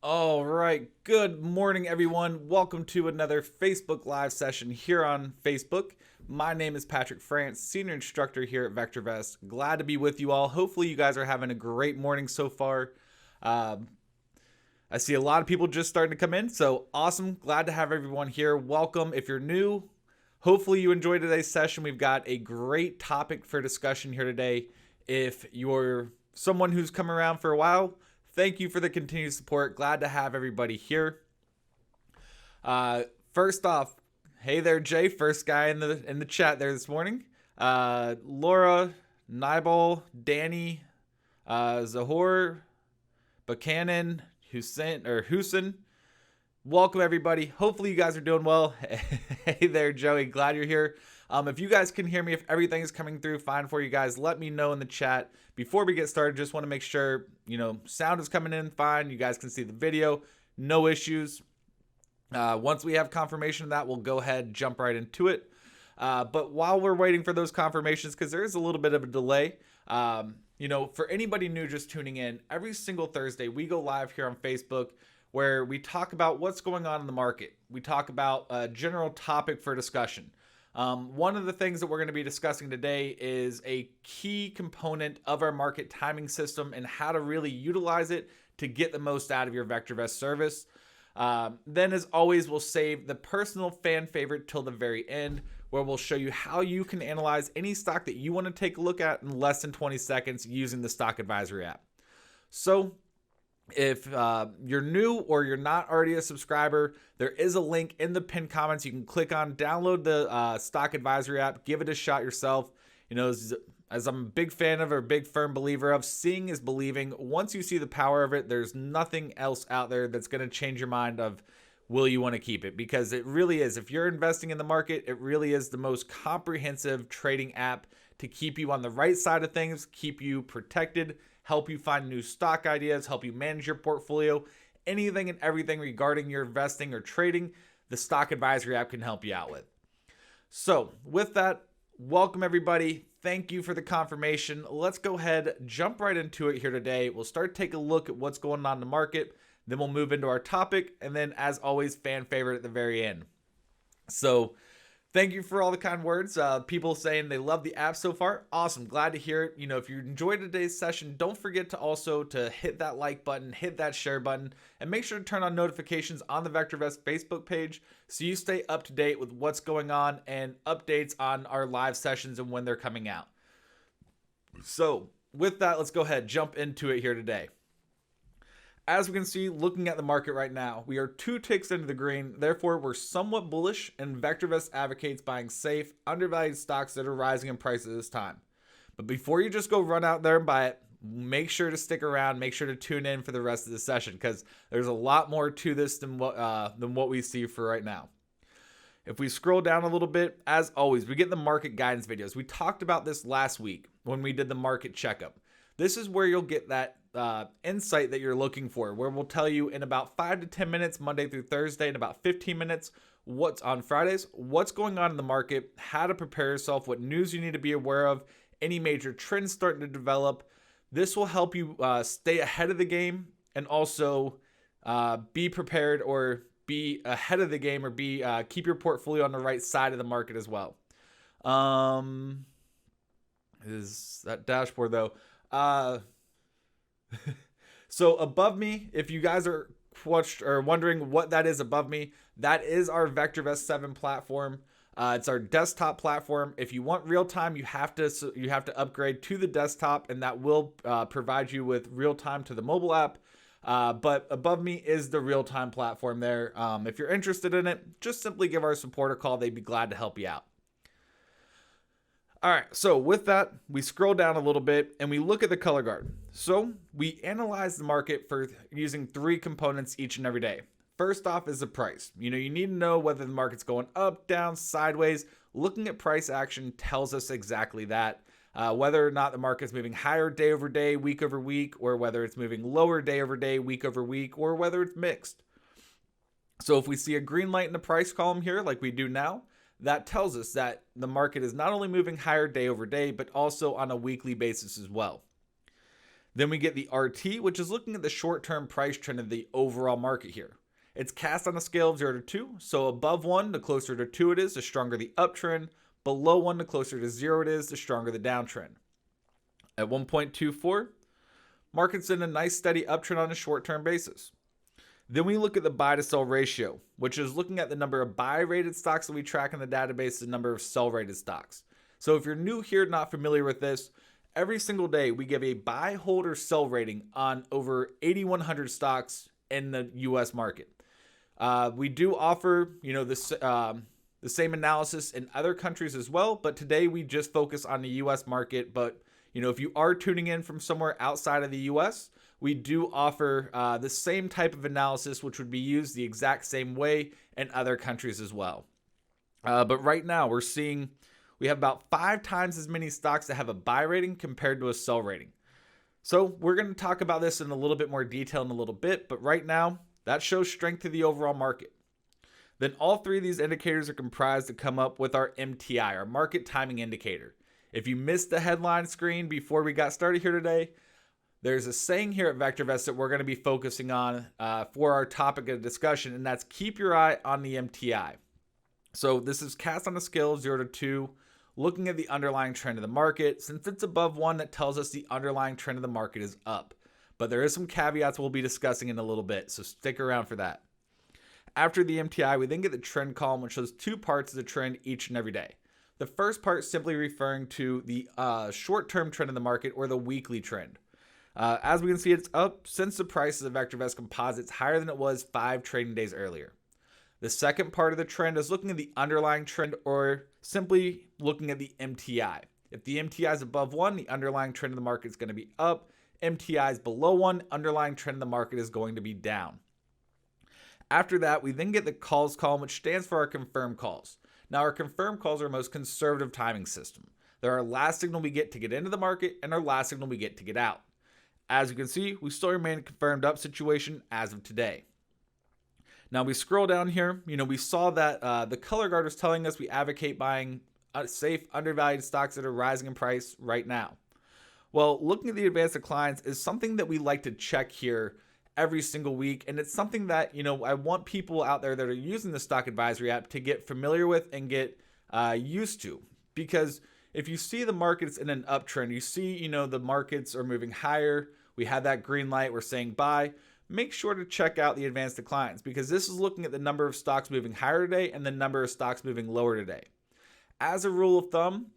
All right. Good morning, everyone. Welcome to another Facebook Live session here on Facebook. My name is Patrick France, Senior Instructor here at VectorVest. Glad to be with you all. Hopefully, you guys are having a great morning so far. I see a lot of people just starting to come in, so awesome. Glad to have everyone here. Welcome. If you're new, hopefully you enjoyed today's session. We've got a great topic for discussion here today. If you're someone who's come around for a while, thank you for the continued support. Glad to have everybody here. First off, hey there, Jay. First guy in the chat there this morning. Laura, Nibal, Danny, Zahor, Buchanan, Hussein. Welcome everybody. Hopefully you guys are doing well. Hey there, Joey. Glad you're here. If you guys can hear me, if everything is coming through fine for you guys, let me know in the chat. Before we get started, just want to make sure, sound is coming in fine. You guys can see the video. No issues. Once we have confirmation of that, we'll go ahead, jump right into it. But while we're waiting for those confirmations, because there is a little bit of a delay, for anybody new just tuning in, every single Thursday, we go live here on Facebook where we talk about what's going on in the market. We talk about a general topic for discussion. One of the things that we're going to be discussing today is a key component of our market timing system and how to really utilize it to get the most out of your VectorVest service. Then, as always, we'll save the personal fan favorite till the very end, where we'll show you how you can analyze any stock that you want to take a look at in less than 20 seconds using the Stock Advisory app. So, if you're new or you're not already a subscriber, there is a link in the pinned comments. You can click on, download the Stock Advisory app, give it a shot yourself. As I'm a big fan of or a big firm believer of, seeing is believing. Once you see the power of it, there's nothing else out there that's going to change your mind of will you want to keep it, because it really is. If you're investing in the market, it really is the most comprehensive trading app to keep you on the right side of things, keep you protected, help you find new stock ideas, help you manage your portfolio, anything and everything regarding your investing or trading, the Stock Advisory app can help you out with. So with that, welcome everybody. Thank you for the confirmation. Let's go ahead, jump right into it here today. We'll start taking a look at what's going on in the market. Then we'll move into our topic. And then as always, fan favorite at the very end. So thank you for all the kind words. People saying they love the app so far. Awesome. Glad to hear it. If you enjoyed today's session, don't forget to also hit that like button, hit that share button, and make sure to turn on notifications on the VectorVest Facebook page so you stay up to date with what's going on and updates on our live sessions and when they're coming out. So with that, let's go ahead, jump into it here today. As we can see, looking at the market right now, we are 2 ticks into the green. Therefore, we're somewhat bullish, and VectorVest advocates buying safe, undervalued stocks that are rising in price at this time. But before you just go run out there and buy it, make sure to stick around. Make sure to tune in for the rest of the session, because there's a lot more to this than what we see for right now. If we scroll down a little bit, as always, we get the market guidance videos. We talked about this last week when we did the market checkup. This is where you'll get that insight that you're looking for, where we'll tell you in about 5 to 10 minutes, Monday through Thursday, in about 15 minutes, what's on Fridays, what's going on in the market, how to prepare yourself, what news you need to be aware of, any major trends starting to develop. This will help you stay ahead of the game and also be prepared or be ahead of the game or keep your portfolio on the right side of the market as well. Is that dashboard though? So above me, if you guys are wondering what that is above me, that is our VectorVest 7 platform. It's our desktop platform. If you want real time, you have to upgrade to the desktop, and that will provide you with real time to the mobile app. But above me is the real time platform there. If you're interested in it, just simply give our support a call. They'd be glad to help you out. All right, so with that, we scroll down a little bit and we look at the color guard. So we analyze the market for using 3 components each and every day. First off is the price. You need to know whether the market's going up, down, sideways. Looking at price action tells us exactly that. Whether or not the market's moving higher day over day, week over week, or whether it's moving lower day over day, week over week, or whether it's mixed. So if we see a green light in the price column here, like we do now, that tells us that the market is not only moving higher day over day, but also on a weekly basis as well. Then we get the RT, which is looking at the short-term price trend of the overall market here. It's cast on a scale of 0 to 2, so above 1, the closer to 2 it is, the stronger the uptrend. Below 1, the closer to 0 it is, the stronger the downtrend. At 1.24, market's in a nice steady uptrend on a short-term basis. Then we look at the buy to sell ratio, which is looking at the number of buy rated stocks that we track in the database, the number of sell rated stocks. So if you're new here, not familiar with this, every single day we give a buy, hold, or sell rating on over 8,100 stocks in the U.S. market. We do offer, the same analysis in other countries as well, but today we just focus on the U.S. market. But if you are tuning in from somewhere outside of the U.S., we do offer the same type of analysis, which would be used the exact same way in other countries as well. But right now we're seeing we have about 5 times as many stocks that have a buy rating compared to a sell rating. So we're going to talk about this in a little bit more detail in a little bit, but right now that shows strength to the overall market. Then all 3 of these indicators are comprised to come up with our MTI, our market timing indicator. If you missed the headline screen before we got started here today, there's a saying here at VectorVest that we're going to be focusing on for our topic of discussion, and that's keep your eye on the MTI. So this is cast on a scale of 0 to 2, looking at the underlying trend of the market. Since it's above 1, that tells us the underlying trend of the market is up. But there is some caveats we'll be discussing in a little bit, so stick around for that. After the MTI, we then get the trend column, which shows 2 parts of the trend each and every day. The first part simply referring to the short-term trend of the market or the weekly trend. As we can see, it's up since the price of the VectorVest composites higher than it was 5 trading days earlier. The second part of the trend is looking at the underlying trend or simply looking at the MTI. If the MTI is above 1, the underlying trend of the market is going to be up. MTI is below 1, underlying trend of the market is going to be down. After that, we then get the calls column, which stands for our confirmed calls. Now, our confirmed calls are our most conservative timing system. They're our last signal we get to get into the market and our last signal we get to get out. As you can see, we still remain in a confirmed up situation as of today. Now we scroll down here, we saw that the color guard was telling us we advocate buying safe, undervalued stocks that are rising in price right now. Well, looking at the advanced declines is something that we like to check here every single week. And it's something that, I want people out there that are using the stock advisory app to get familiar with and get used to. Because if you see the markets in an uptrend, you see, the markets are moving higher. We have that green light. We're saying buy. Make sure to check out the advanced declines because this is looking at the number of stocks moving higher today and the number of stocks moving lower today. As a rule of thumb,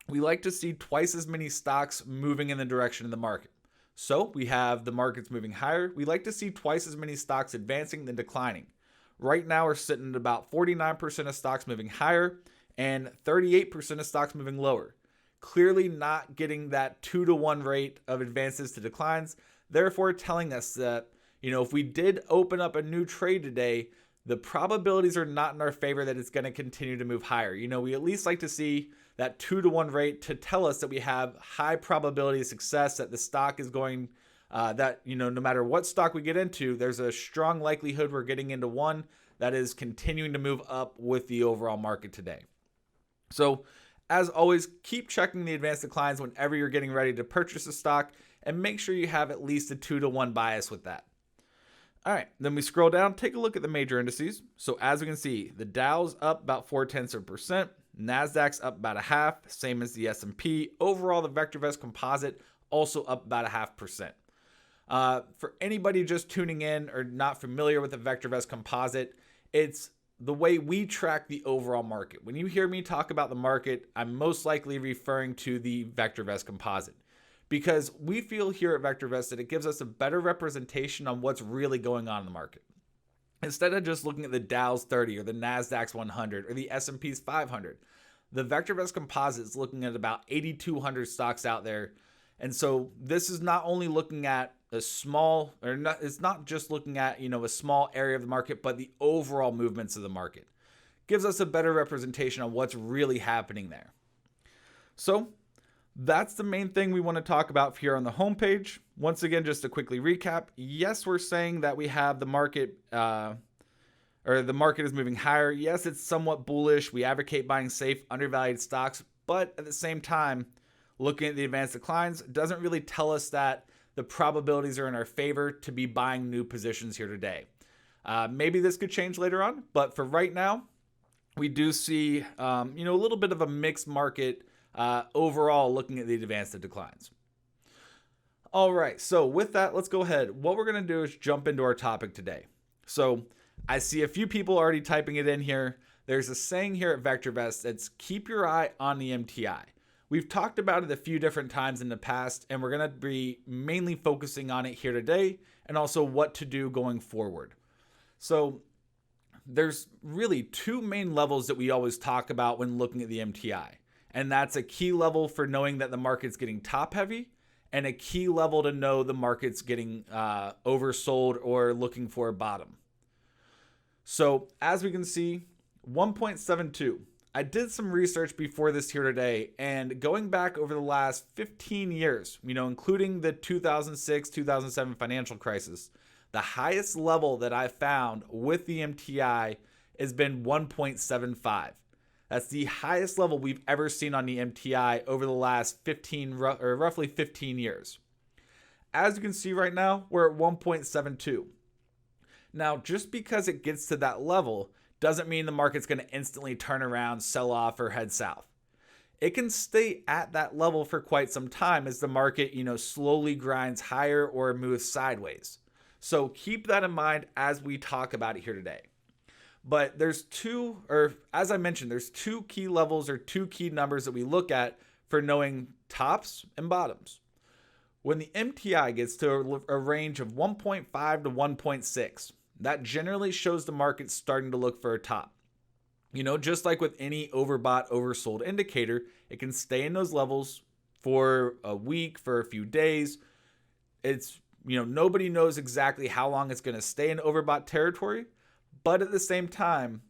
we like to see twice as many stocks moving in the direction of the market. So we have the markets moving higher. We like to see twice as many stocks advancing than declining. Right now, we're sitting at about 49% of stocks moving higher and 38% of stocks moving lower. Clearly not getting that 2-to-1 rate of advances to declines, therefore telling us that, if we did open up a new trade today, the probabilities are not in our favor that it's going to continue to move higher. We at least like to see that 2-to-1 rate to tell us that we have high probability of success, that the stock is going, no matter what stock we get into, there's a strong likelihood we're getting into one that is continuing to move up with the overall market today. So as always, keep checking the advanced declines whenever you're getting ready to purchase a stock and make sure you have at least a 2-to-1 bias with that. All right, then we scroll down, take a look at the major indices. So as we can see, the Dow's up about 0.4%, NASDAQ's up about 0.5%, same as the S&P. Overall, the VectorVest composite also up about 0.5%. For anybody just tuning in or not familiar with the VectorVest composite, it's the way we track the overall market. When you hear me talk about the market, I'm most likely referring to the VectorVest composite. Because we feel here at VectorVest that it gives us a better representation on what's really going on in the market. Instead of just looking at the Dow's 30 or the NASDAQ's 100 or the S&P's 500, the VectorVest composite is looking at about 8,200 stocks out there. And so this is not only looking at it's not just looking at, a small area of the market, but the overall movements of the market. Gives us a better representation on what's really happening there. So that's the main thing we want to talk about here on the homepage. Once again, just to quickly recap, yes, we're saying that we have the market, or the market is moving higher. Yes, it's somewhat bullish. We advocate buying safe, undervalued stocks, but at the same time, looking at the advanced declines doesn't really tell us that the probabilities are in our favor to be buying new positions here today. Maybe this could change later on, but for right now, we do see a little bit of a mixed market overall looking at the advanced declines. All right, so with that, let's go ahead. What we're going to do is jump into our topic today. So I see a few people already typing it in here. There's a saying here at VectorVest that's keep your eye on the MTI. We've talked about it a few different times in the past, and we're going to be mainly focusing on it here today and also what to do going forward. So there's really two main levels that we always talk about when looking at the MTI. And that's a key level for knowing that the market's getting top heavy and a key level to know the market's getting oversold or looking for a bottom. So as we can see, 1.72. I did some research before this here today, and going back over the last 15 years, including the 2006, 2007 financial crisis, the highest level that I found with the MTI has been 1.75. That's the highest level we've ever seen on the MTI over the last roughly 15 years. As you can see right now, we're at 1.72. Now, just because it gets to that level doesn't mean the market's going to instantly turn around, sell off, or head south. It can stay at that level for quite some time as the market, slowly grinds higher or moves sideways. So keep that in mind as we talk about it here today. But there's as I mentioned, there's two key levels or two key numbers that we look at for knowing tops and bottoms. When the MTI gets to a range of 1.5 to 1.6, that generally shows the market starting to look for a top. Just like with any overbought, oversold indicator, it can stay in those levels for a week, for a few days. It's, nobody knows exactly how long it's going to stay in overbought territory. But at the same time,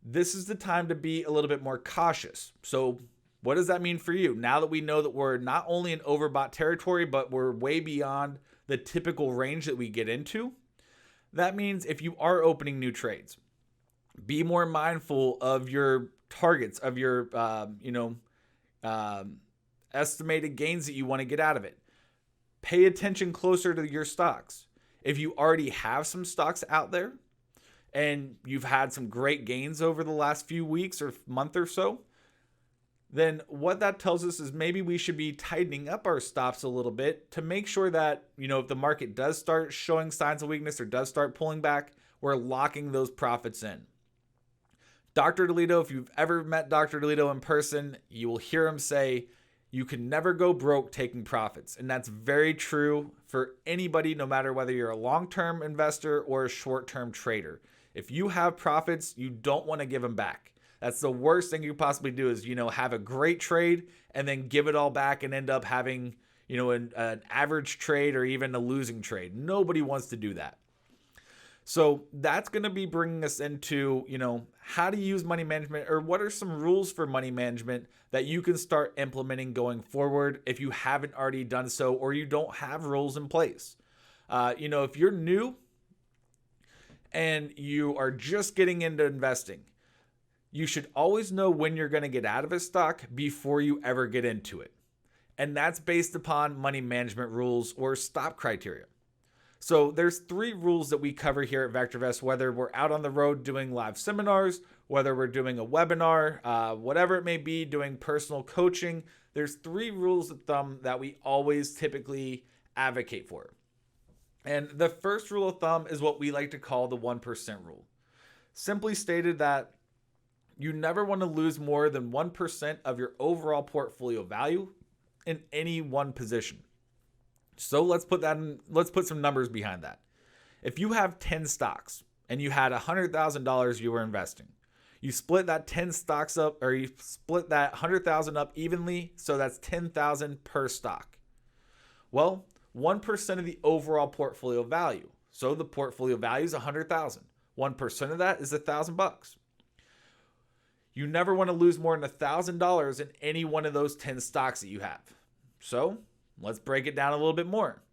this is the time to be a little bit more cautious. So what does that mean for you? Now that we know that we're not only in overbought territory, but we're way beyond the typical range that we get into, that means if you are opening new trades, be more mindful of your targets, of your estimated gains that you want to get out of it. Pay attention closer to your stocks. If you already have some stocks out there and you've had some great gains over the last few weeks or month or so, then what that tells us is maybe we should be tightening up our stops a little bit to make sure that, if the market does start showing signs of weakness or does start pulling back, we're locking those profits in. Dr. Dolito, if you've ever met Dr. Dolito in person, you will hear him say, you can never go broke taking profits. And that's very true for anybody, no matter whether you're a long-term investor or a short-term trader. If you have profits, you don't want to give them back. That's the worst thing you could possibly do is, have a great trade and then give it all back and end up having, an average trade or even a losing trade. Nobody wants to do that. So that's going to be bringing us into, how to use money management, or what are some rules for money management that you can start implementing going forward if you haven't already done so or you don't have rules in place. If you're new and you are just getting into investing, you should always know when you're going to get out of a stock before you ever get into it. And that's based upon money management rules or stop criteria. So there's 3 rules that we cover here at VectorVest, whether we're out on the road doing live seminars, whether we're doing a webinar, whatever it may be, doing personal coaching. There's 3 rules of thumb that we always typically advocate for. And the first rule of thumb is what we like to call the 1% rule. Simply stated that you never want to lose more than 1% of your overall portfolio value in any one position. So let's put some numbers behind that. If you have 10 stocks and you had $100,000 you were investing, you split that 10 stocks up, or you split that 100,000 up evenly, so that's 10,000 per stock. Well, 1% of the overall portfolio value. So the portfolio value is 100,000. 1% of that is $1,000. You never want to lose more than $1,000 in any one of those 10 stocks that you have. So let's break it down a little bit more.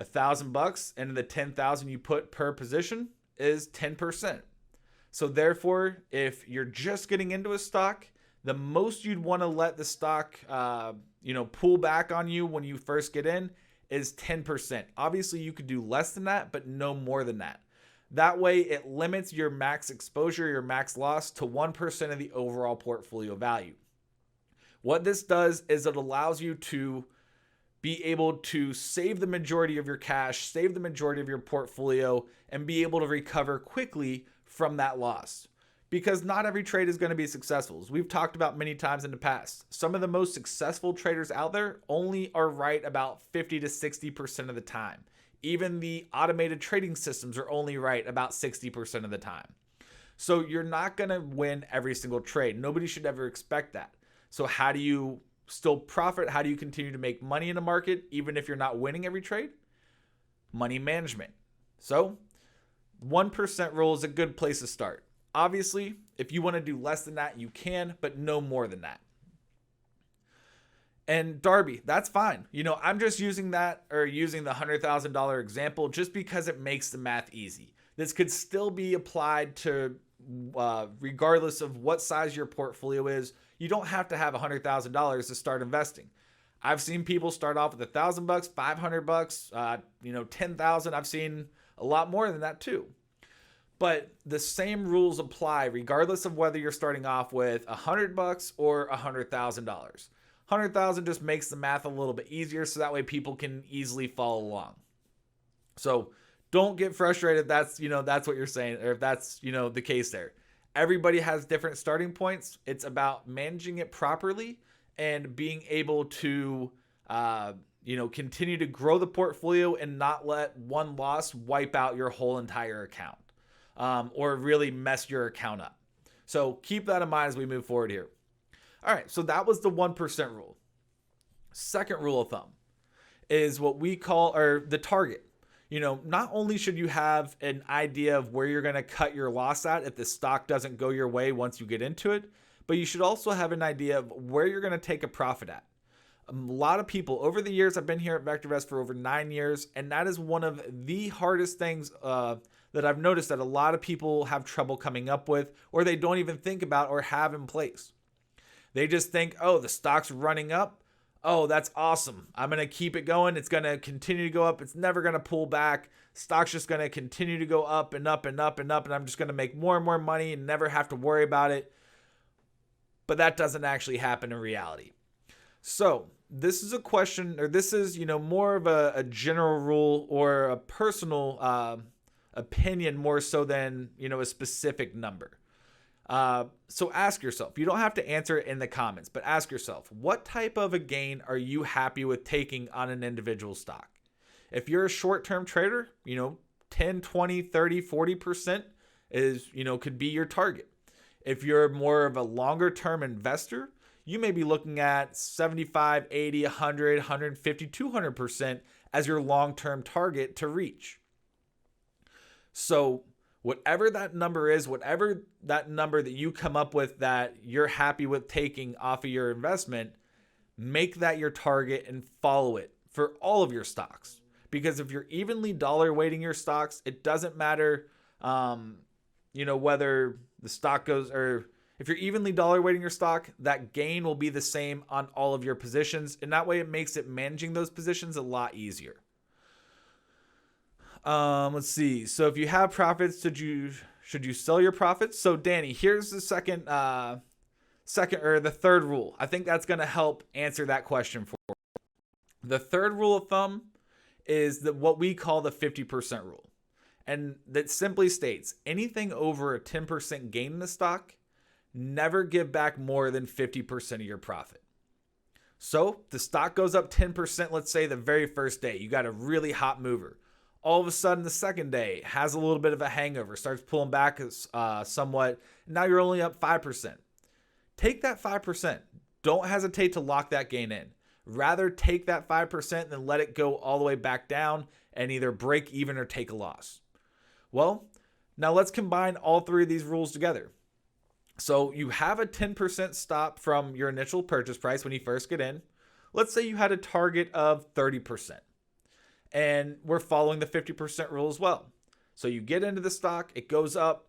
$1,000 and the 10,000 you put per position is 10%. So therefore, if you're just getting into a stock, the most you'd want to let the stock, pull back on you when you first get in is 10%. Obviously, you could do less than that, but no more than that. That way, it limits your max exposure, your max loss to 1% of the overall portfolio value. What this does is it allows you to be able to save the majority of your cash, save the majority of your portfolio, and be able to recover quickly from that loss. Because not every trade is going to be successful. As we've talked about many times in the past, some of the most successful traders out there only are right about 50 to 60% of the time. Even the automated trading systems are only right about 60% of the time. So you're not going to win every single trade. Nobody should ever expect that. So how do you still profit? How do you continue to make money in a market even if you're not winning every trade? Money management. So 1% rule is a good place to start. Obviously, if you want to do less than that, you can, but no more than that. And Darby, that's fine. I'm just using that, or using the $100,000 example, just because it makes the math easy. This could still be applied to regardless of what size your portfolio is. You don't have to have $100,000 to start investing. I've seen people start off with $1,000, $500, $10,000. I've seen a lot more than that too. But the same rules apply regardless of whether you're starting off with $100 or $100,000. 100,000 just makes the math a little bit easier, so that way people can easily follow along. So don't get frustrated if that's what you're saying, or if that's, the case there. Everybody has different starting points. It's about managing it properly and being able to, continue to grow the portfolio and not let one loss wipe out your whole entire account, or really mess your account up. So keep that in mind as we move forward here. All right, so that was the 1% rule. Second rule of thumb is what we call, or the target. Not only should you have an idea of where you're going to cut your loss at if the stock doesn't go your way once you get into it, but you should also have an idea of where you're going to take a profit at. A lot of people, over the years, I've been here at VectorVest for over 9 years, and that is one of the hardest things that I've noticed that a lot of people have trouble coming up with, or they don't even think about or have in place. They just think, oh, the stock's running up. Oh, that's awesome. I'm going to keep it going. It's going to continue to go up. It's never going to pull back. Stock's just going to continue to go up and up and up and up, and I'm just going to make more and more money and never have to worry about it. But that doesn't actually happen in reality. So this is a question, or this is, more of a general rule or a personal opinion more so than, a specific number. So ask yourself, you don't have to answer it in the comments, but ask yourself, what type of a gain are you happy with taking on an individual stock? If you're a short-term trader, 10, 20, 30, 40% is, could be your target. If you're more of a longer-term investor, you may be looking at 75, 80, 100, 150, 200% as your long-term target to reach. So whatever that number is, whatever that number that you come up with that you're happy with taking off of your investment, make that your target and follow it for all of your stocks. Because if you're evenly dollar weighting your stocks, it doesn't matter, whether the stock goes, or if you're evenly dollar weighting your stock, that gain will be the same on all of your positions. And that way it makes it managing those positions a lot easier. Let's see. So if you have profits, should you sell your profits? So Danny, here's the the third rule. I think that's going to help answer that question for you. The third rule of thumb is what we call the 50% rule. And that simply states anything over a 10% gain in the stock, never give back more than 50% of your profit. So the stock goes up 10%, let's say the very first day, you got a really hot mover. All of a sudden, the second day has a little bit of a hangover, starts pulling back somewhat. Now you're only up 5%. Take that 5%. Don't hesitate to lock that gain in. Rather take that 5% than let it go all the way back down and either break even or take a loss. Well, now let's combine all three of these rules together. So you have a 10% stop from your initial purchase price when you first get in. Let's say you had a target of 30%. And we're following the 50% rule as well. So you get into the stock, it goes up.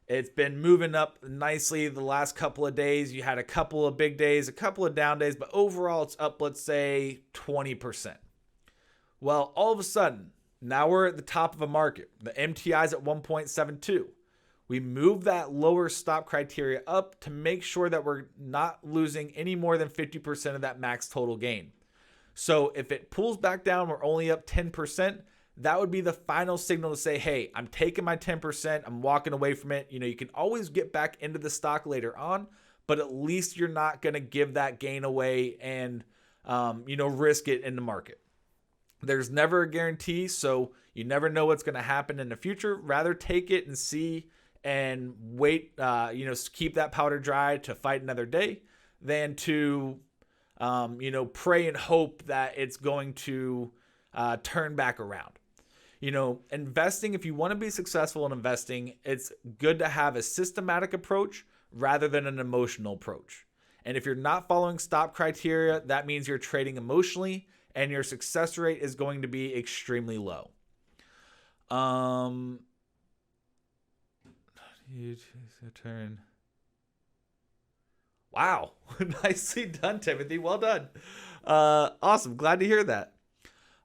It's been moving up nicely the last couple of days. You had a couple of big days, a couple of down days, but overall it's up, let's say 20%. Well, all of a sudden, now we're at the top of a market. The MTI is at 1.72. We move that lower stop criteria up to make sure that we're not losing any more than 50% of that max total gain. So if it pulls back down, we're only up 10%. That would be the final signal to say, hey, I'm taking my 10%. I'm walking away from it. You can always get back into the stock later on, but at least you're not going to give that gain away and, risk it in the market. There's never a guarantee, so you never know what's going to happen in the future. Rather take it and see and wait, keep that powder dry to fight another day than to, pray and hope that it's going to turn back around. Investing, if you want to be successful in investing, it's good to have a systematic approach rather than an emotional approach. And if you're not following stop criteria, that means you're trading emotionally and your success rate is going to be extremely low. Turn. Wow. Nicely done, Timothy. Well done. Awesome. Glad to hear that.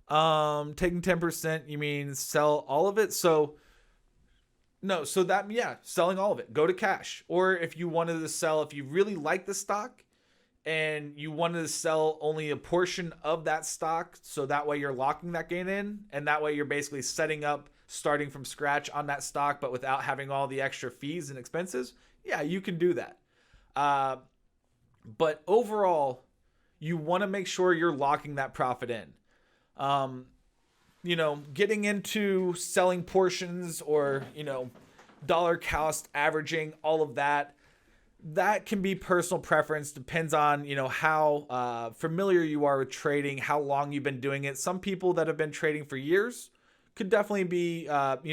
Taking 10%, you mean sell all of it? So no, selling all of it. Go to cash. Or if you wanted to sell, if you really like the stock and you wanted to sell only a portion of that stock, so that way you're locking that gain in, and that way you're basically setting up starting from scratch on that stock, but without having all the extra fees and expenses, yeah, you can do that. But overall, you want to make sure you're locking that profit in. Getting into selling portions or, dollar cost averaging, all of that can be personal preference. Depends on, how familiar you are with trading, how long you've been doing it. Some people that have been trading for years could definitely be,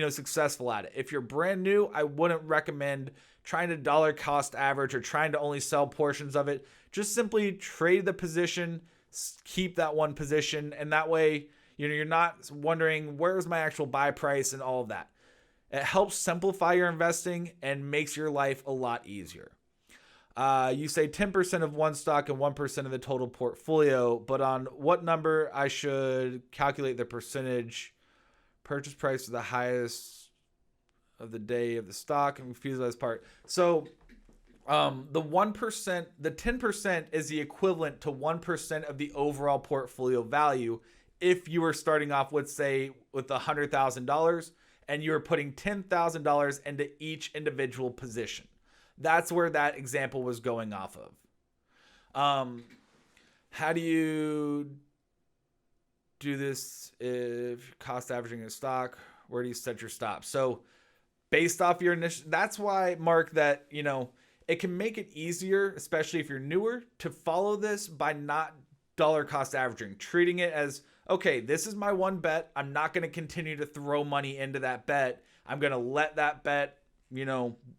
successful at it. If you're brand new, I wouldn't recommend trying to dollar cost average or trying to only sell portions of it. Just simply trade the position, keep that one position, and that way, you're not wondering where's my actual buy price and all of that. It helps simplify your investing and makes your life a lot easier. You say 10% of one stock and 1% of the total portfolio, but on what number I should calculate the percentage purchase price of the highest of the day of the stock? I'm confused by this part. So the 1%, the 10% is the equivalent to 1% of the overall portfolio value. If you were starting off with, say, with $100,000 and you were putting $10,000 into each individual position. That's where that example was going off of. How do you do this if cost averaging a stock? Where do you set your stop? So based off your initial, that's why, Mark, that, it can make it easier, especially if you're newer, to follow this by not dollar cost averaging, treating it as, okay, this is my one bet. I'm not going to continue to throw money into that bet. I'm going to let that bet,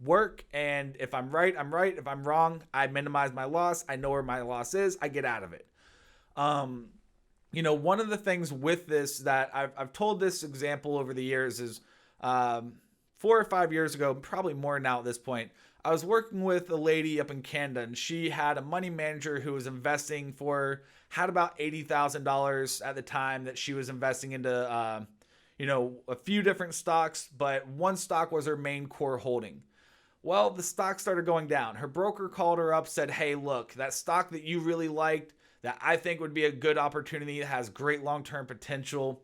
work. And if I'm right, I'm right. If I'm wrong, I minimize my loss. I know where my loss is. I get out of it. One of the things with this that I've told this example over the years is 4 or 5 years ago, probably more now at this point, I was working with a lady up in Canada, and she had a money manager who was investing had about $80,000 at the time that she was investing into, a few different stocks, but one stock was her main core holding. Well, the stock started going down. Her broker called her up, said, hey, look, that stock that you really liked, that I think would be a good opportunity, that has great long-term potential,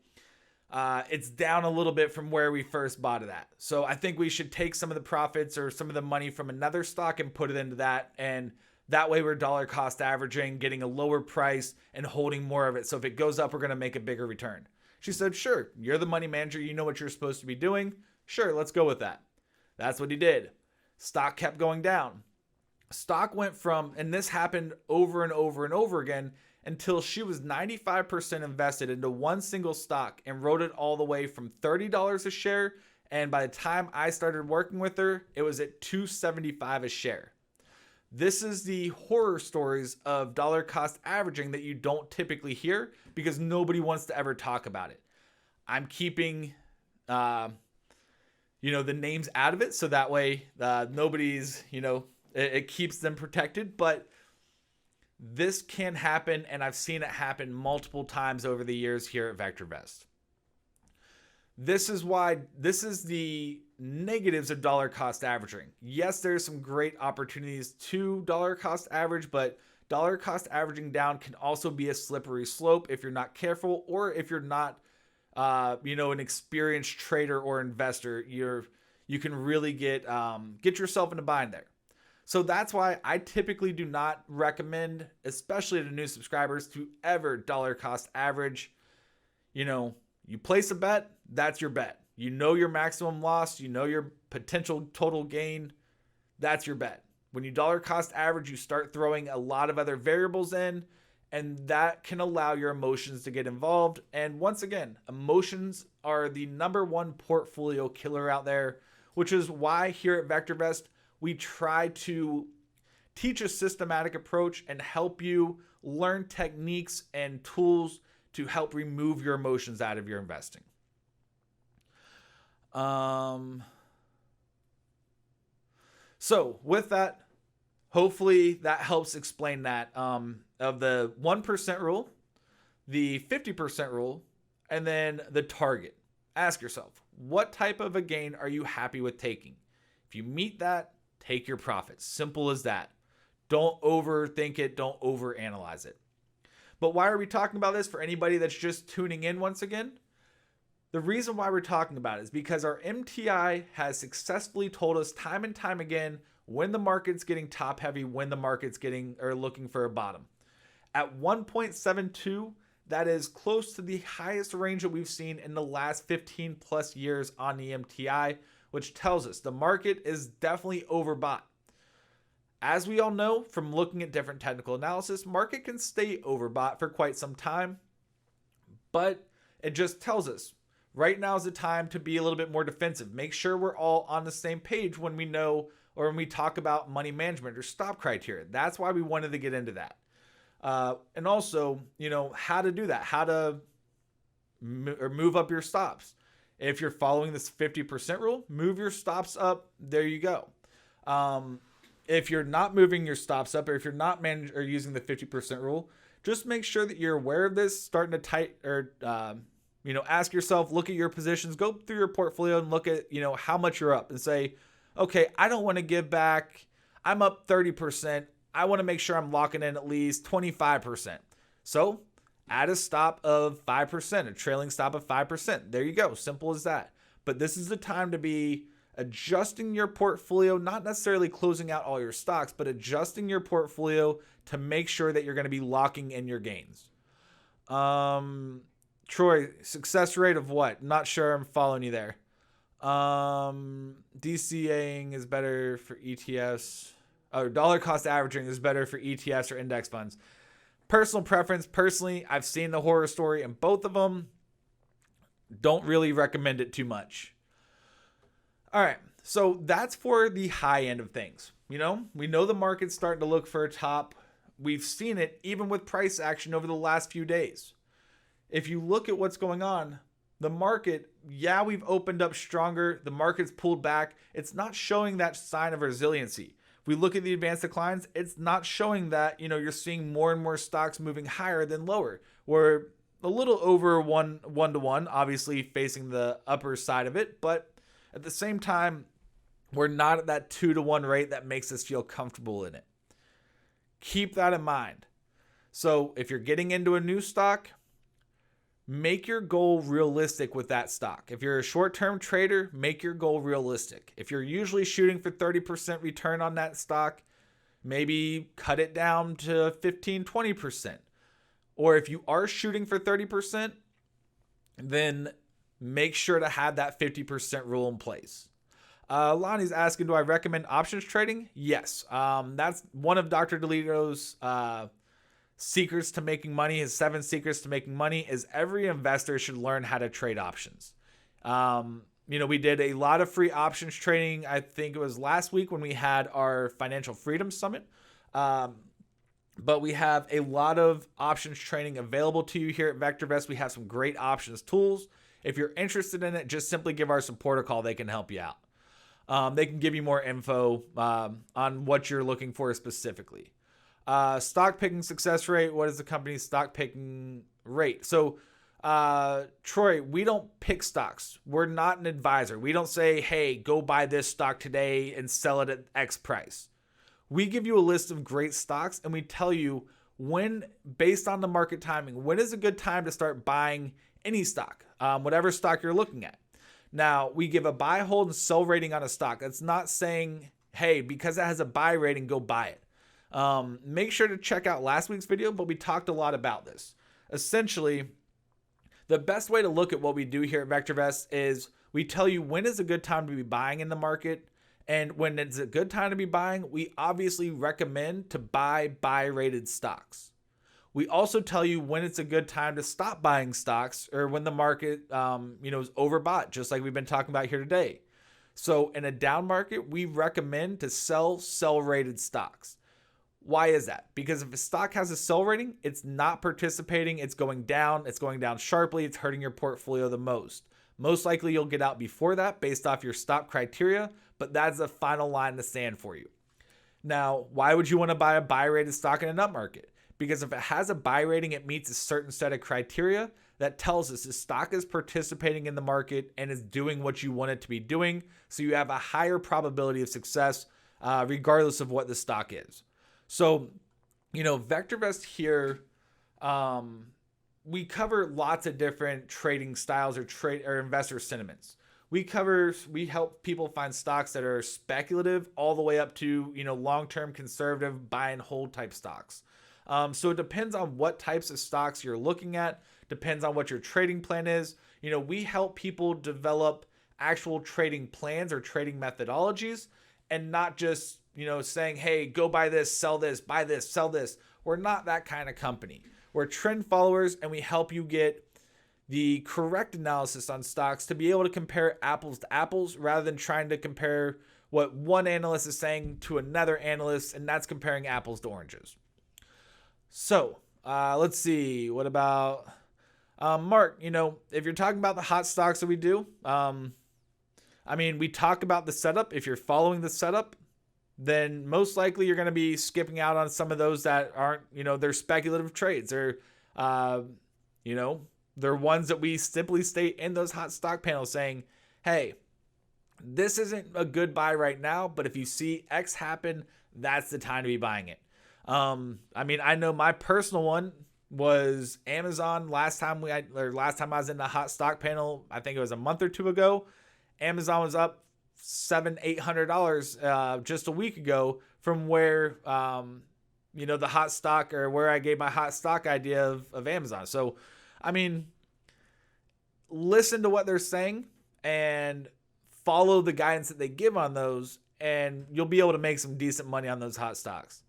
it's down a little bit from where we first bought it at. So I think we should take some of the profits or some of the money from another stock and put it into that. And that way we're dollar cost averaging, getting a lower price and holding more of it. So if it goes up, we're going to make a bigger return. She said, sure, you're the money manager. You know what you're supposed to be doing. Sure, let's go with that. That's what he did. Stock kept going down. Stock went from, and this happened over and over and over again, until she was 95% invested into one single stock and rode it all the way from $30 a share. And by the time I started working with her, it was at $2.75 a share. This is the horror stories of dollar cost averaging that you don't typically hear because nobody wants to ever talk about it. I'm keeping, the names out of it. So that way nobody's, it keeps them protected. But This can happen, and I've seen it happen multiple times over the years here at VectorVest. This is the negatives of dollar cost averaging. Yes, there's some great opportunities to dollar cost average, but dollar cost averaging down can also be a slippery slope if you're not careful, or if you're not, an experienced trader or investor. You can really get yourself in a bind there. So that's why I typically do not recommend, especially to new subscribers, to ever dollar cost average. You place a bet, that's your bet. You know your maximum loss, you know your potential total gain, that's your bet. When you dollar cost average, you start throwing a lot of other variables in, and that can allow your emotions to get involved. And once again, emotions are the number one portfolio killer out there, which is why here at VectorVest, we try to teach a systematic approach and help you learn techniques and tools to help remove your emotions out of your investing. So with that, hopefully that helps explain that of the 1% rule, the 50% rule, and then the target. Ask yourself, what type of a gain are you happy with taking? If you meet that, take your profits. Simple as that. Don't overthink it. Don't overanalyze it. But why are we talking about this for anybody that's just tuning in once again? The reason why we're talking about it is because our MTI has successfully told us time and time again when the market's getting top heavy, when the market's getting or looking for a bottom. At 1.72, that is close to the highest range that we've seen in the last 15 plus years on the MTI, which tells us the market is definitely overbought. As we all know from looking at different technical analysis, market can stay overbought for quite some time, but it just tells us right now is the time to be a little bit more defensive. Make sure we're all on the same page when we know, or when we talk about money management or stop criteria. That's why we wanted to get into that. And also, how to do that, how to move up your stops. If you're following this 50% rule, move your stops up. There you go. If you're not moving your stops up, or if you're not using the 50% rule, just make sure that you're aware of this, starting to ask yourself, look at your positions, go through your portfolio and look at, how much you're up and say, okay, I don't want to give back. I'm up 30%. I want to make sure I'm locking in at least 25%. So add a stop of 5%, a trailing stop of 5%. There you go. Simple as that. But this is the time to be adjusting your portfolio, not necessarily closing out all your stocks, but adjusting your portfolio to make sure that you're going to be locking in your gains. Troy, success rate of what? Not sure I'm following you there. DCAing is better for ETFs. Or dollar cost averaging is better for ETFs or index funds. Personal preference. Personally, I've seen the horror story in both of them. Don't really recommend it too much. All right, so that's for the high end of things. We know the market's starting to look for a top. We've seen it even with price action over the last few days. If you look at what's going on, the market, we've opened up stronger. The market's pulled back. It's not showing that sign of resiliency. If we look at the advanced declines, it's not showing that, you're seeing more and more stocks moving higher than lower. We're a little over one to one, obviously facing the upper side of it, but at the same time, we're not at that 2-to-1 rate that makes us feel comfortable in it. Keep that in mind. So if you're getting into a new stock, make your goal realistic with that stock. If you're a short-term trader, make your goal realistic. If you're usually shooting for 30% return on that stock, maybe cut it down to 15, 20%. Or if you are shooting for 30%, then make sure to have that 50% rule in place. Lonnie's asking, do I recommend options trading? Yes. That's one of Dr. DeLito's secrets to making money. His 7 secrets to making money is every investor should learn how to trade options. We did a lot of free options trading. I think it was last week when we had our Financial Freedom Summit. But we have a lot of options training available to you here at VectorVest. We have some great options tools. If you're interested in it, just simply give our support a call. They can help you out. They can give you more info on what you're looking for specifically. Stock picking success rate. What is the company's stock picking rate? So, Troy, we don't pick stocks. We're not an advisor. We don't say, hey, go buy this stock today and sell it at X price. We give you a list of great stocks and we tell you when, based on the market timing, when is a good time to start buying any stock, whatever stock you're looking at. Now, we give a buy, hold, and sell rating on a stock. That's not saying, hey, because it has a buy rating, go buy it. Make sure to check out last week's video, but we talked a lot about this. Essentially, the best way to look at what we do here at VectorVest is we tell you when is a good time to be buying in the market. And when it's a good time to be buying, we obviously recommend to buy buy-rated stocks. We also tell you when it's a good time to stop buying stocks or when the market is overbought, just like we've been talking about here today. So in a down market, we recommend to sell rated stocks. Why is that? Because if a stock has a sell rating, it's not participating, it's going down sharply, it's hurting your portfolio the most. Most likely you'll get out before that based off your stop criteria, but that's the final line in the sand for you. Now, why would you want to buy a buy rated stock in an up market? Because if it has a buy rating, it meets a certain set of criteria that tells us the stock is participating in the market and is doing what you want it to be doing. So you have a higher probability of success regardless of what the stock is. So, VectorVest here, we cover lots of different trading styles or investor sentiments. We help people find stocks that are speculative all the way up to, long-term conservative buy and hold type stocks. So it depends on what types of stocks you're looking at, depends on what your trading plan is. We help people develop actual trading plans or trading methodologies and not just, saying, hey, go buy this, sell this, buy this, sell this. We're not that kind of company. We're trend followers and we help you get the correct analysis on stocks to be able to compare apples to apples rather than trying to compare what one analyst is saying to another analyst, and that's comparing apples to oranges. So let's see. What about Mark? If you're talking about the hot stocks that we do, we talk about the setup. If you're following the setup, then most likely you're going to be skipping out on some of those that aren't, they're speculative trades. They're, they're ones that we simply state in those hot stock panels saying, hey, this isn't a good buy right now, but if you see X happen, that's the time to be buying it. I know my personal one was Amazon. Last time I was in the hot stock panel, I think it was a month or two ago, Amazon was up $700-800 just a week ago from where the hot stock or where I gave my hot stock idea of Amazon. So listen to what they're saying and follow the guidance that they give on those, and you'll be able to make some decent money on those hot stocks.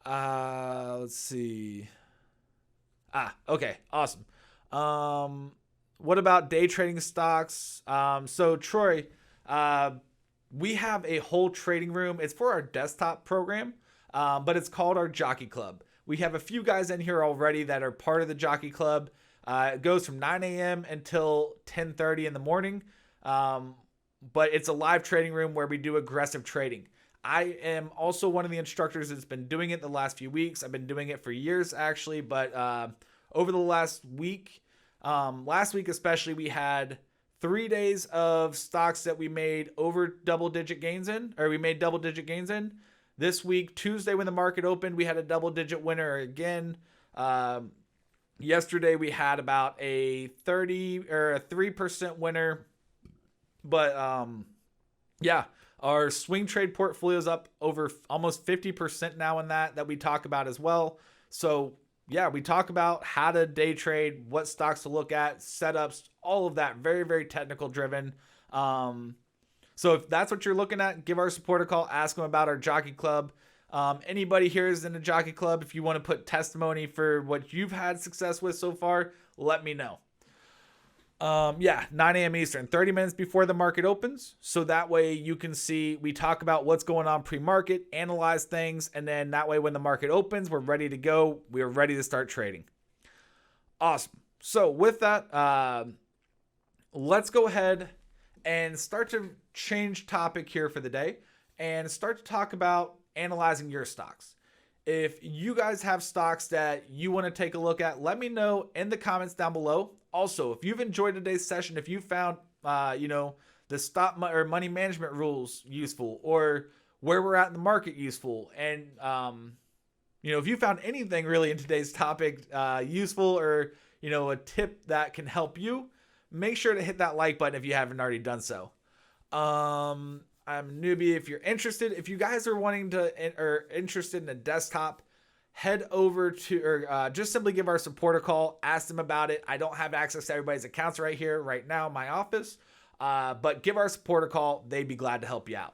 Let's see. Okay, awesome. What about day trading stocks? So Troy, we have a whole trading room. It's for our desktop program, but it's called our Jockey Club. We have a few guys in here already that are part of the Jockey Club. It goes from 9 a.m. until 10:30 in the morning. But it's a live trading room where we do aggressive trading. I am also one of the instructors that's been doing it the last few weeks. I've been doing it for years, actually, but over the last week especially, we had 3 days of stocks that we made double-digit gains in. This week, Tuesday, when the market opened, we had a double-digit winner again. Yesterday, we had about a 3% winner. But our swing trade portfolio is up over almost 50% now in that we talk about as well. So yeah, we talk about how to day trade, what stocks to look at, setups, all of that, very, very technical driven. So if that's what you're looking at, give our support a call, ask them about our Jockey Club. Anybody here is in the Jockey Club. If you want to put testimony for what you've had success with so far, let me know. 9 a.m. Eastern, 30 minutes before the market opens. So that way you can see, we talk about what's going on pre-market, analyze things, and then that way when the market opens, we're ready to go. We're ready to start trading. Awesome. So with that, let's go ahead and start to change topic here for the day and start to talk about analyzing your stocks. If you guys have stocks that you want to take a look at, let me know in the comments down below. Also, if you've enjoyed today's session, if you found, the stop or money management rules useful, or where we're at in the market useful, and if you found anything really in today's topic useful, or a tip that can help you, make sure to hit that like button if you haven't already done so. I'm a newbie. If you're interested, if you guys are wanting to or interested in a desktop, head over to or just simply give our support a call. Ask them about it. I don't have access to everybody's accounts right here, right now in my office, but give our support a call. They'd be glad to help you out.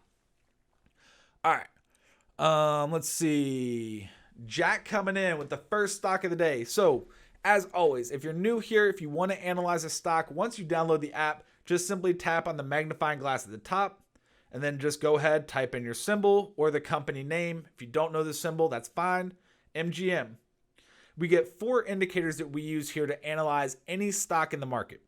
All right. Let's see. Jack coming in with the first stock of the day. So, as always, if you're new here, if you want to analyze a stock, once you download the app, just simply tap on the magnifying glass at the top, and then just go ahead, type in your symbol or the company name. If you don't know the symbol, that's fine. MGM. We get 4 indicators that we use here to analyze any stock in the market.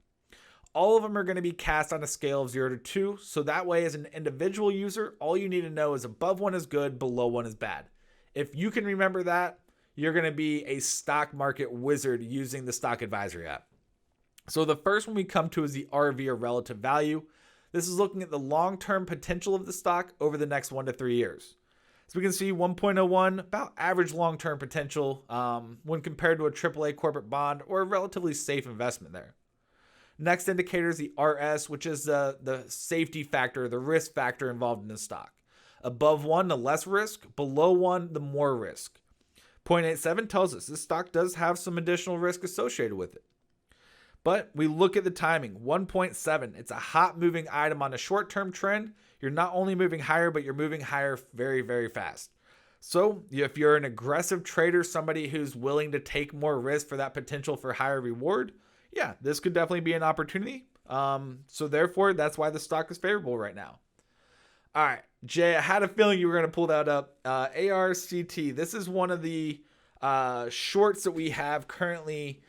All of them are going to be cast on a scale of 0 to 2. So that way, as an individual user, all you need to know is above 1 is good, below 1 is bad. If you can remember that, you're going to be a stock market wizard using the Stock Advisory app. So the first one we come to is the RV, or relative value. This is looking at the long-term potential of the stock over the next 1 to 3 years. So we can see 1.01, about average long-term potential when compared to a AAA corporate bond, or a relatively safe investment there. Next indicator is the RS, which is the safety factor, the risk factor involved in the stock. Above 1, the less risk. Below 1, the more risk. 0.87 tells us this stock does have some additional risk associated with it. But we look at the timing, 1.7. It's a hot moving item on a short-term trend. You're not only moving higher, but you're moving higher very, very fast. So if you're an aggressive trader, somebody who's willing to take more risk for that potential for higher reward, yeah, this could definitely be an opportunity. So therefore, that's why the stock is favorable right now. All right, Jay, I had a feeling you were going to pull that up. ARCT, this is one of the shorts that we have currently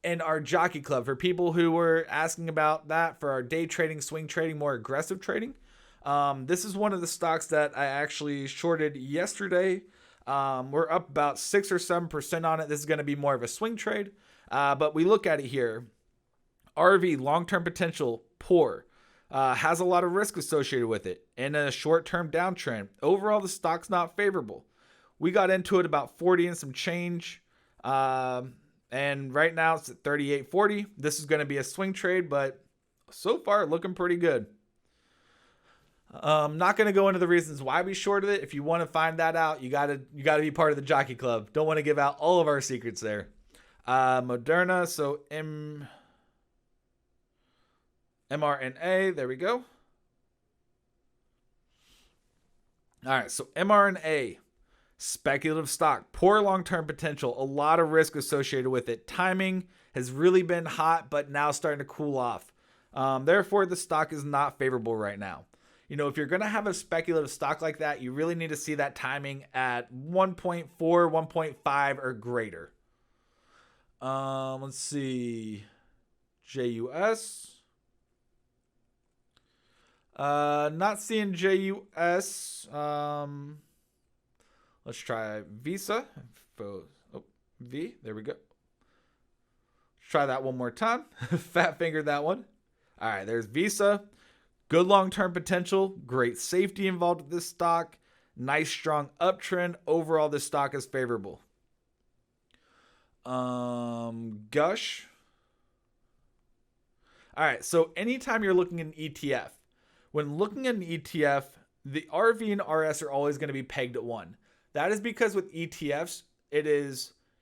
in our jockey club for people who were asking about that for our day trading, swing trading, more aggressive trading. This is one of the stocks that I actually shorted yesterday. We're up about 6 or 7% on it. This is going to be more of a swing trade, but we look at it here. RV, long-term potential, poor. Has a lot of risk associated with it in a short-term downtrend. Overall, the stock's not favorable. We got into it about 40 and some change. And right now it's at 38.40. This is going to be a swing trade, but so far looking pretty good. Not going to go into the reasons why we shorted it. If you want to find that out, you gotta be part of the jockey club. Don't want to give out all of our secrets there. Moderna, so mRNA, there we go. All right, so mRNA, speculative stock, poor long-term potential, a lot of risk associated with it. Timing has really been hot, but now starting to cool off. Therefore, the stock is not favorable right now. If you're going to have a speculative stock like that, you really need to see that timing at 1.4, 1.5 or greater. Let's see. JUS. Not seeing JUS. Let's try Visa. V. There we go. Let's try that one more time. Fat fingered that one. All right, there's Visa. Good long-term potential. Great safety involved with this stock. Nice strong uptrend. Overall, this stock is favorable. Gush. All right, so anytime you're looking at an ETF, when looking at an ETF, the RV and RS are always going to be pegged at 1. That is because with ETFs,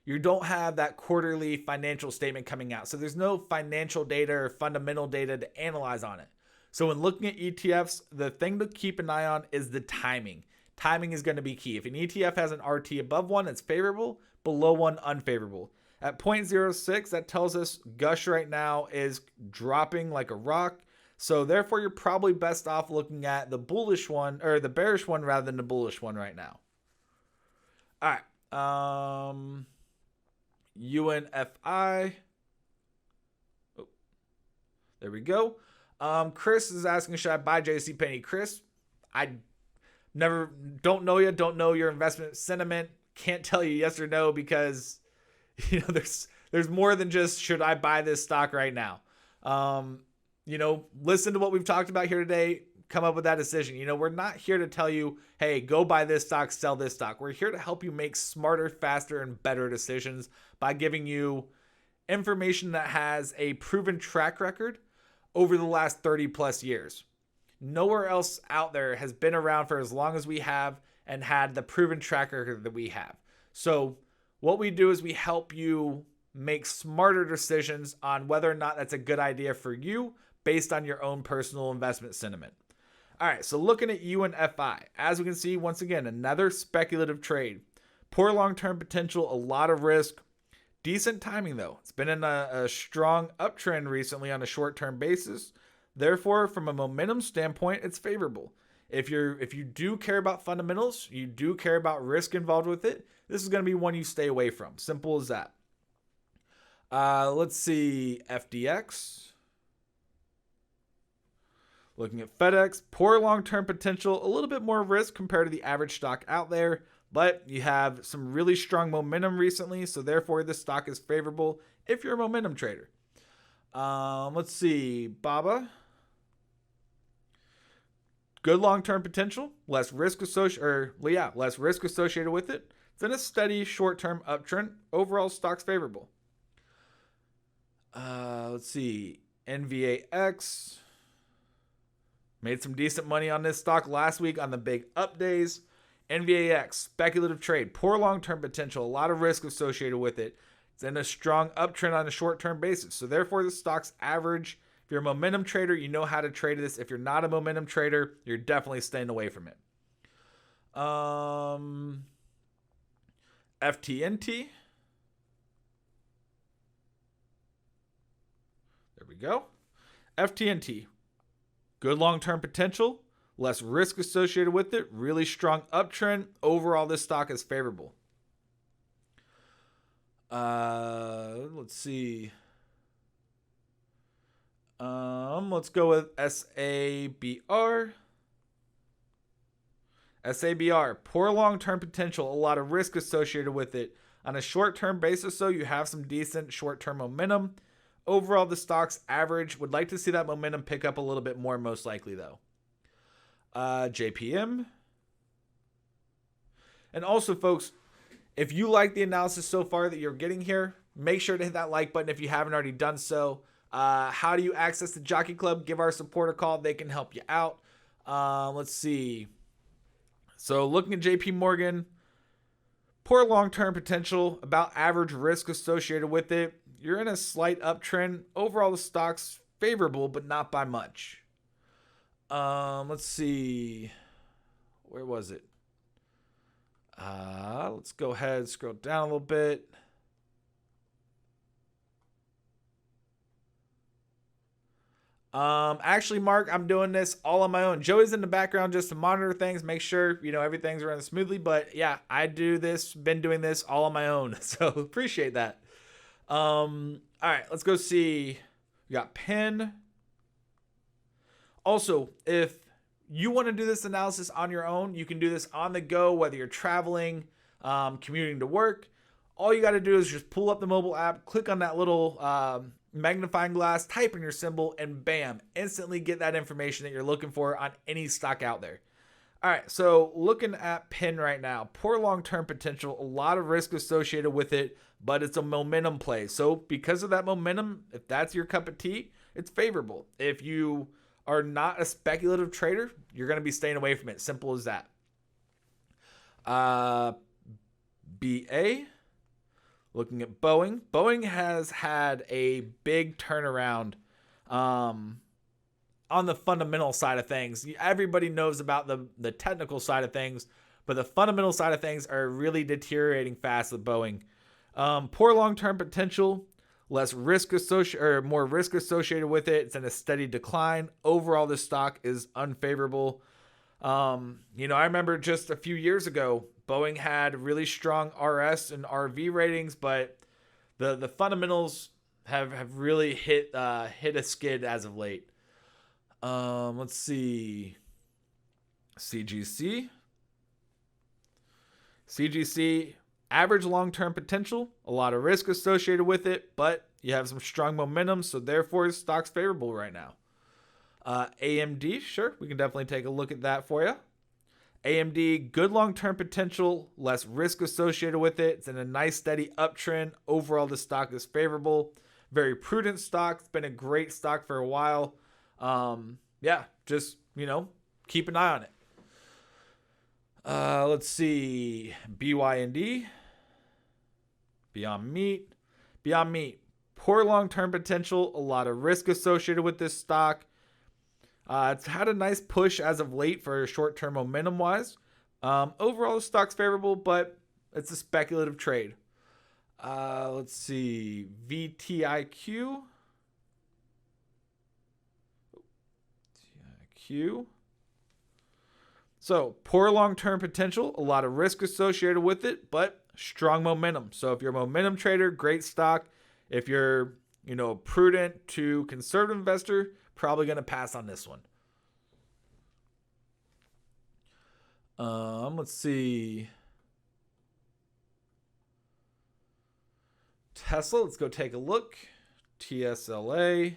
you don't have that quarterly financial statement coming out. So there's no financial data or fundamental data to analyze on it. So when looking at ETFs, the thing to keep an eye on is the timing. Timing is going to be key. If an ETF has an RT above 1, it's favorable. Below 1, unfavorable. At 0.06, that tells us Gush right now is dropping like a rock. So therefore, you're probably best off looking at the bullish one or the bearish one rather than the bullish one right now. All right. UNFI. Oh, there we go. Chris is asking, should I buy JCPenney? Chris, I don't know you, don't know your investment sentiment. can't tell you yes or no because there's more than just should I buy this stock right now. Listen to what we've talked about here today. Come up with that decision. We're not here to tell you, hey, go buy this stock, sell this stock. We're here to help you make smarter, faster, and better decisions by giving you information that has a proven track record over the last 30 plus years. Nowhere else out there has been around for as long as we have and had the proven track record that we have. So what we do is we help you make smarter decisions on whether or not that's a good idea for you based on your own personal investment sentiment. All right, so looking at UNFI, as we can see, once again, another speculative trade. Poor long-term potential, a lot of risk. Decent timing, though. It's been in a strong uptrend recently on a short-term basis. Therefore, from a momentum standpoint, it's favorable. If you do care about fundamentals, you do care about risk involved with it, this is going to be one you stay away from. Simple as that. Let's see, FDX. Looking at FedEx, poor long-term potential, a little bit more risk compared to the average stock out there, but you have some really strong momentum recently, so therefore this stock is favorable if you're a momentum trader. Let's see, BABA. Good long-term potential, less risk associated with it. It's in a steady short-term uptrend. Overall, stock's favorable. Let's see, NVAX. Made some decent money on this stock last week on the big up days. NVAX, speculative trade, poor long-term potential, a lot of risk associated with it. It's in a strong uptrend on a short-term basis. So therefore, the stock's average. If you're a momentum trader, you know how to trade this. If you're not a momentum trader, you're definitely staying away from it. FTNT. There we go. FTNT. Good long-term potential, less risk associated with it, really strong uptrend. Overall, this stock is favorable. Let's see. Let's go with SABR. SABR, poor long-term potential, a lot of risk associated with it. On a short-term basis, though, you have some decent short-term momentum. Overall, the stock's average. Would like to see that momentum pick up a little bit more, most likely, though. JPM. And also, folks, if you like the analysis so far that you're getting here, make sure to hit that like button if you haven't already done so. How do you access the Jockey Club? Give our support a call. They can help you out. Let's see. So looking at JP Morgan, poor long-term potential, about average risk associated with it. You're in a slight uptrend. Overall, the stock's favorable, but not by much. Let's see. Where was it? Let's go ahead and scroll down a little bit. Actually, Mark, I'm doing this all on my own. Joey's in the background just to monitor things, make sure, everything's running smoothly. But yeah, I do this, been doing this all on my own. So appreciate that. All right, let's go see. We got Penn. Also, if you want to do this analysis on your own, you can do this on the go, whether you're traveling, commuting to work. All you got to do is just pull up the mobile app, click on that little magnifying glass, type in your symbol, and bam, instantly get that information that you're looking for on any stock out there. All right, so looking at Penn right now, poor long-term potential, a lot of risk associated with it, but it's a momentum play. So because of that momentum, if that's your cup of tea, it's favorable. If you are not a speculative trader, you're going to be staying away from it. Simple as that. BA, looking at Boeing. Boeing has had a big turnaround on the fundamental side of things. Everybody knows about the technical side of things, but the fundamental side of things are really deteriorating fast with Boeing. Poor long-term potential, more risk associated with it. It's in a steady decline. Overall, this stock is unfavorable. I remember just a few years ago, Boeing had really strong RS and RV ratings, but the fundamentals have really hit a skid as of late. Let's see. CGC. CGC, average long-term potential, a lot of risk associated with it, but you have some strong momentum, so therefore the stock's favorable right now. AMD, sure, we can definitely take a look at that for you. AMD, good long-term potential, less risk associated with it. It's in a nice steady uptrend. Overall, the stock is favorable. Very prudent stock. It's been a great stock for a while. Yeah, just, keep an eye on it. Let's see. BYND. Beyond Meat. Beyond Meat. Poor long-term potential. A lot of risk associated with this stock. It's had a nice push as of late for short-term momentum-wise. Overall, the stock's favorable, but it's a speculative trade. Let's see. VTIQ. So, poor long-term potential, a lot of risk associated with it, but strong momentum. So, if you're a momentum trader, great stock. If you're, prudent to conservative investor, probably going to pass on this one. Let's see. Tesla, let's go take a look. TSLA.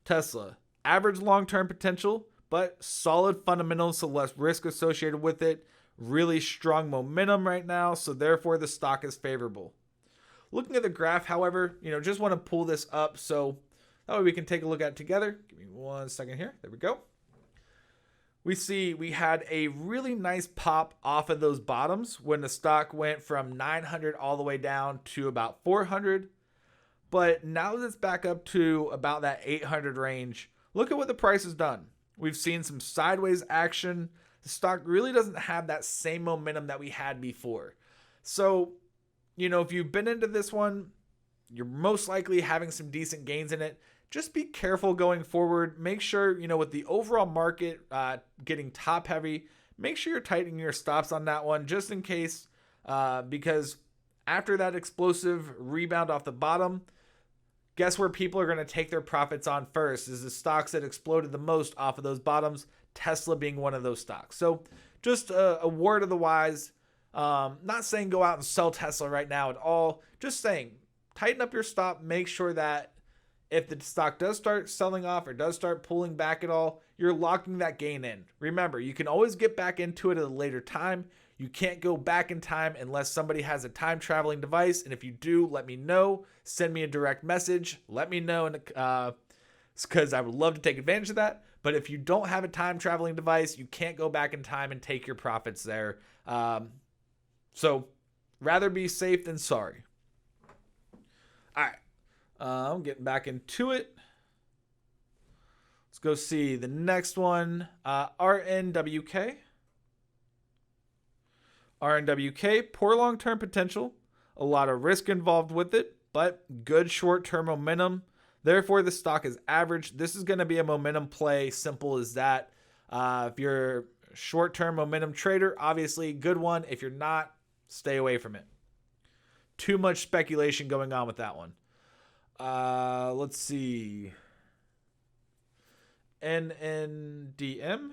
Tesla, average long-term potential, but solid fundamentals, so less risk associated with it. Really strong momentum right now, so therefore the stock is favorable. Looking at the graph, however, just want to pull this up so that way we can take a look at it together. Give me 1 second here. There we go. We see we had a really nice pop off of those bottoms when the stock went from 900 all the way down to about 400. But now that it's back up to about that 800 range, look at what the price has done. We've seen some sideways action. The stock really doesn't have that same momentum that we had before. So, if you've been into this one, you're most likely having some decent gains in it. Just be careful going forward. Make sure, with the overall market getting top heavy, make sure you're tightening your stops on that one just in case, because after that explosive rebound off the bottom, guess where people are going to take their profits on first is the stocks that exploded the most off of those bottoms, Tesla being one of those stocks. So just a word of the wise, not saying go out and sell Tesla right now at all, just saying tighten up your stop, make sure that if the stock does start selling off or does start pulling back at all, you're locking that gain in. Remember, you can always get back into it at a later time. You can't go back in time unless somebody has a time traveling device. And if you do, let me know. Send me a direct message. Let me know, because I would love to take advantage of that. But if you don't have a time traveling device, you can't go back in time and take your profits there. So rather be safe than sorry. All right. I'm getting back into it. Let's go see the next one. RNWK. RNWK, poor long-term potential. A lot of risk involved with it, but good short-term momentum. Therefore, the stock is average. This is going to be a momentum play. Simple as that. If you're a short-term momentum trader, obviously good one. If you're not, stay away from it. Too much speculation going on with that one. Let's see. NNDM.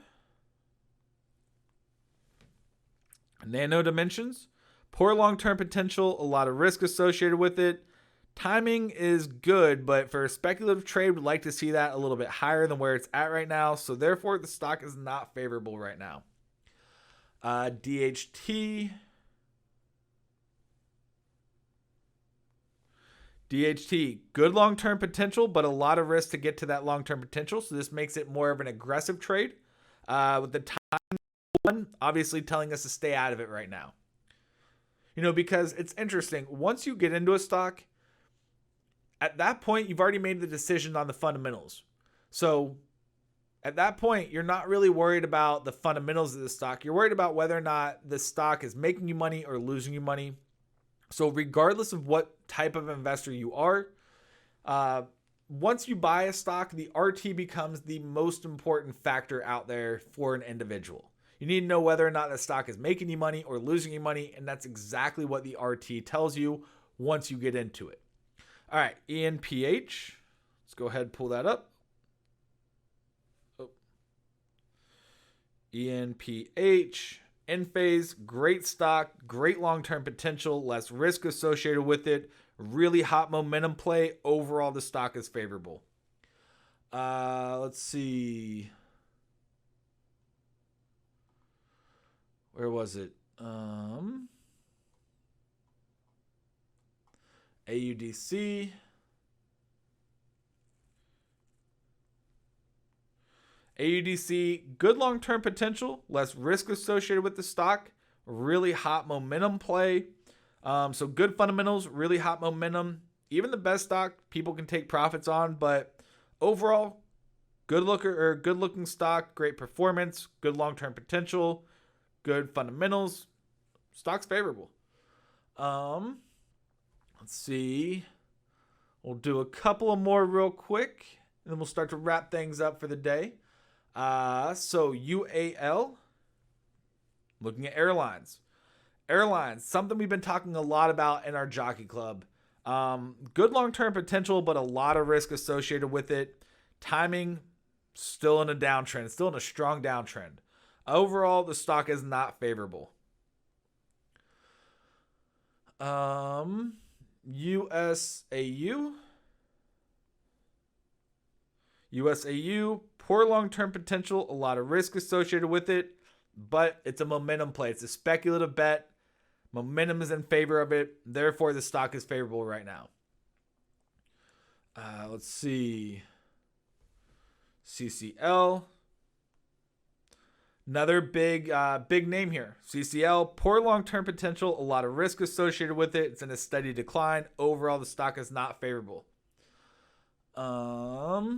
Nano Dimensions. Poor long-term potential. A lot of risk associated with it. Timing is good, but for a speculative trade, we'd like to see that a little bit higher than where it's at right now. So therefore, the stock is not favorable right now. DHT. DHT, good long-term potential, but a lot of risk to get to that long-term potential. So this makes it more of an aggressive trade. With the time one, obviously telling us to stay out of it right now. Because it's interesting. Once you get into a stock, at that point, you've already made the decision on the fundamentals. So at that point, you're not really worried about the fundamentals of the stock. You're worried about whether or not the stock is making you money or losing you money. So regardless of what type of investor you are, once you buy a stock, the RT becomes the most important factor out there for an individual. You need to know whether or not the stock is making you money or losing you money, and that's exactly what the RT tells you once you get into it. All right, ENPH. Let's go ahead and pull that up. ENPH. In phase, great stock, great long-term potential, less risk associated with it, really hot momentum play. Overall, the stock is favorable. Let's see. Where was it? AUDC. AUDC, good long-term potential, less risk associated with the stock, really hot momentum play. So good fundamentals, really hot momentum. Even the best stock, people can take profits on, but overall, good looking stock, great performance, good long-term potential, good fundamentals. Stock's favorable. Let's see. We'll do a couple of more real quick, and then we'll start to wrap things up for the day. So UAL, looking at airlines. Airlines, something we've been talking a lot about in our jockey club. Good long-term potential, but a lot of risk associated with it. Timing, still in a downtrend, still in a strong downtrend. Overall, the stock is not favorable. USAU. USAU, poor long-term potential, a lot of risk associated with it, but it's a momentum play. It's a speculative bet. Momentum is in favor of it. Therefore, the stock is favorable right now. Let's see. CCL. Another big name here. CCL, poor long-term potential, a lot of risk associated with it. It's in a steady decline. Overall, the stock is not favorable. Let's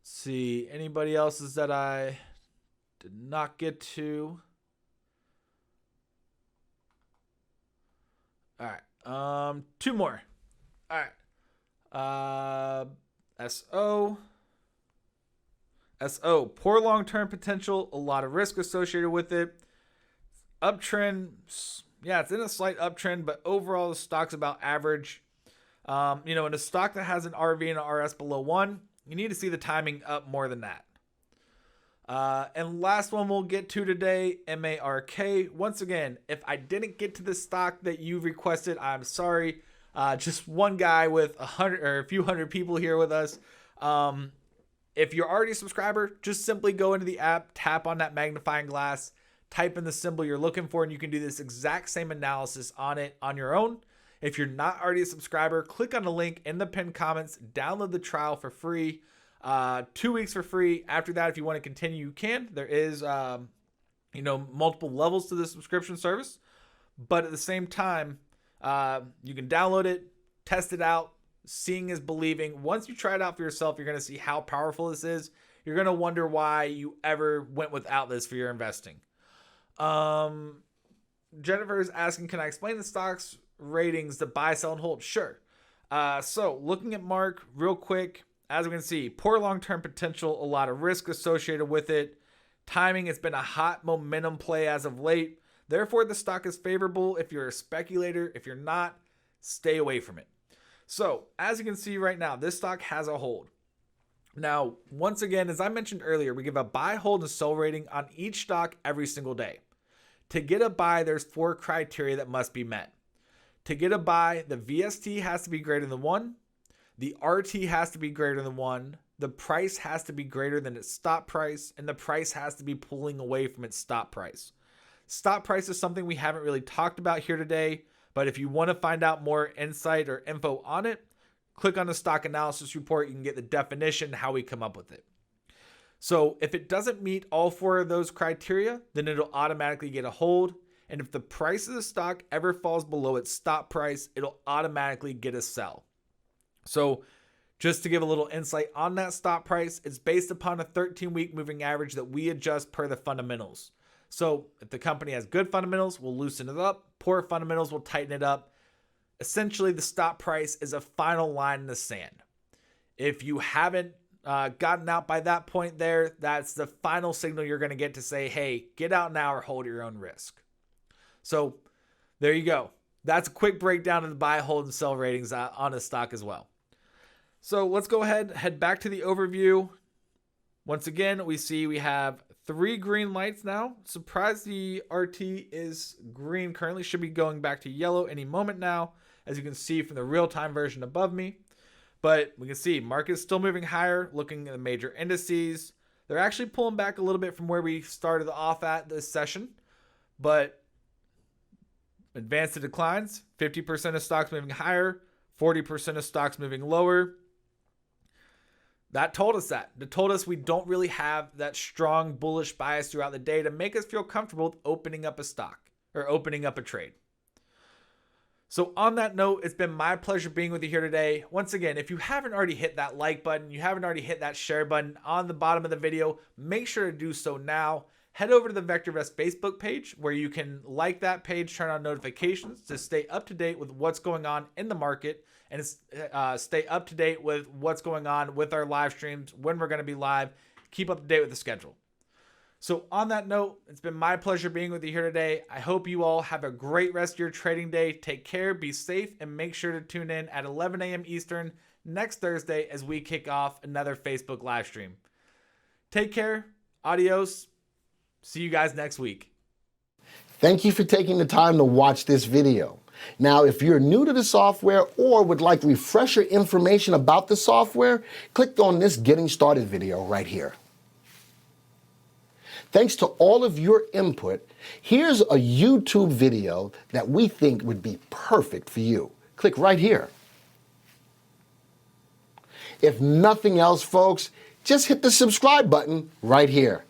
see. Anybody else's that I did not get to? All right. Two more. All right. SO, poor long-term potential, a lot of risk associated with it. Uptrend, yeah, it's in a slight uptrend, but overall the stock's about average. In a stock that has an RV and an RS below 1, you need to see the timing up more than that. And last one we'll get to today, MARK. Once again, if I didn't get to the stock that you requested, I'm sorry. Just one guy with a few hundred people here with us. If you're already a subscriber, just simply go into the app, tap on that magnifying glass, type in the symbol you're looking for, and you can do this exact same analysis on it on your own. If you're not already a subscriber, click on the link in the pinned comments, download the trial for free. 2 weeks for free. After that, if you want to continue, you can. There is, multiple levels to the subscription service, but at the same time, you can download it, test it out. Seeing is believing. Once you try it out for yourself, you're going to see how powerful this is. You're going to wonder why you ever went without this for your investing. Jennifer is asking, can I explain the stock's ratings to buy, sell, and hold? Sure. So looking at Mark real quick, as we can see, poor long-term potential, a lot of risk associated with it. Timing, it's been a hot momentum play as of late. Therefore, the stock is favorable if you're a speculator. If you're not, stay away from it. So, as you can see right now, this stock has a hold. Now, once again, as I mentioned earlier, we give a buy, hold, and sell rating on each stock every single day. To get a buy, there's 4 criteria that must be met. To get a buy, the VST has to be greater than 1. The RT has to be greater than 1. The price has to be greater than its stop price. And the price has to be pulling away from its stop price. Stop price is something we haven't really talked about here today. But if you want to find out more insight or info on it, click on the stock analysis report. You can get the definition, how we come up with it. So if it doesn't meet all 4 of those criteria, then it'll automatically get a hold. And if the price of the stock ever falls below its stop price, it'll automatically get a sell. So just to give a little insight on that stop price, it's based upon a 13-week moving average that we adjust per the fundamentals. So if the company has good fundamentals, we'll loosen it up. Poor fundamentals, we'll tighten it up. Essentially, the stop price is a final line in the sand. If you haven't gotten out by that point there, that's the final signal you're going to get to say, hey, get out now or hold at your own risk. So there you go. That's a quick breakdown of the buy, hold, and sell ratings on a stock as well. So let's go ahead, head back to the overview. Once again, we have 3 green lights now. Surprised the RT is green currently. Should be going back to yellow any moment now, as you can see from the real-time version above me. But we can see market's still moving higher, looking at the major indices. They're actually pulling back a little bit from where we started off at this session. But advanced to declines, 50% of stocks moving higher, 40% of stocks moving lower. That told us that. It told us we don't really have that strong bullish bias throughout the day to make us feel comfortable with opening up a stock or opening up a trade. So on that note, it's been my pleasure being with you here today. Once again, if you haven't already hit that like button, you haven't already hit that share button on the bottom of the video, make sure to do so now. Head over to the VectorVest Facebook page where you can like that page, turn on notifications to stay up to date with what's going on in the market and stay up to date with what's going on with our live streams, when we're going to be live. Keep up to date with the schedule. So on that note, it's been my pleasure being with you here today. I hope you all have a great rest of your trading day. Take care, be safe, and make sure to tune in at 11 a.m. Eastern next Thursday as we kick off another Facebook live stream. Take care. Adios. See you guys next week. Thank you for taking the time to watch this video. Now, if you're new to the software or would like refresher information about the software, click on this Getting Started video right here. Thanks to all of your input, here's a YouTube video that we think would be perfect for you. Click right here. If nothing else, folks, just hit the subscribe button right here.